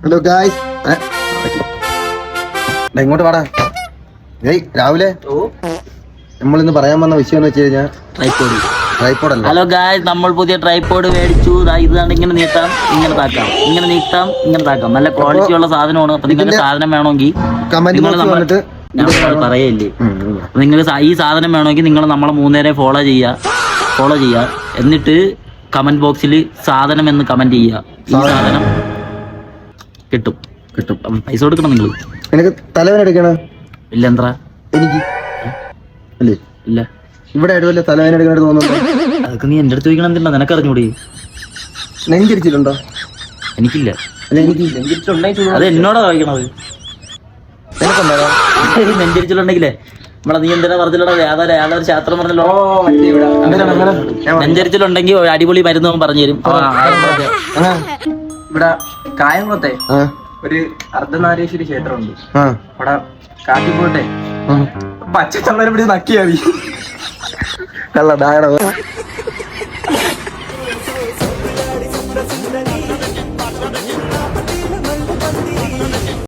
Hello guys, ഇങ്ങോട്ട് വാടാ. രാവിലെ നമ്മളിന്ന് പറയാൻ വന്ന വിഷയം എന്ന് വെച്ച് കഴിഞ്ഞാൽ ട്രൈപോഡ് അല്ല. ഹലോ ഗായ്സ്, നമ്മൾ പുതിയ ട്രൈപോഡ് മേടിച്ചു. ഇതാണ് ഇങ്ങനെ നീട്ടാം, ഇങ്ങനെ താക്കാം, ഇങ്ങനെ നീട്ടാം, ഇങ്ങനെ താക്കാം. നല്ല ക്വാളിറ്റി ഉള്ള സാധനമാണ്. അപ്പൊ നിങ്ങൾക്ക് സാധനം വേണമെങ്കിൽ ഞാൻ പറയല്ലേ, നിങ്ങൾക്ക് ഈ സാധനം വേണമെങ്കിൽ നിങ്ങൾ നമ്മളെ 3 നേരെ ഫോളോ ചെയ്യുക. എന്നിട്ട് കമന്റ് ബോക്സിൽ സാധനം എന്ന് കമന്റ് ചെയ്യുക. ഈ സാധനം കിട്ടും. പൈസ കൊടുക്കണം നിങ്ങൾ. എനിക്ക് തലവേദന എടുക്കണ ഇല്ല എന്താ എനിക്ക് അല്ലേ? ഇല്ല, ഇവിടെ ഇടവല്ല തലവേദന എടുക്കണ തോന്നുന്നു. അതൊക്കെ നീ എന്റെ അടുത്ത് ചോദിക്കണം. എന്തിനാ നിനക്ക് അറിഞ്ഞൂടി? നെഞ്ചിരിച്ചിട്ടുണ്ടോ? എനിക്കില്ല. എനിക്ക് അത് എന്നോടാ ചോദിക്കണത്. നെഞ്ചരിച്ചിട്ടുണ്ടെങ്കിലേ നമ്മളെ നീ എന്തിനാ പറഞ്ഞില്ലടാ, വേദന ശാസ്ത്രം പറഞ്ഞല്ലോ. നെഞ്ചരിച്ചിട്ടുണ്ടെങ്കിൽ അടിപൊളി മരുന്ന് പറഞ്ഞു തരും. ഇവിടെ കായംകുളത്തെ ഒരു അർദ്ധനാരീശ്വരി ക്ഷേത്രമുണ്ട്. അവിടെ കാട്ടി പോട്ടെ പച്ചച്ചള്ളരെ പിടിച്ച് നക്കിയാ മതി. കള്ള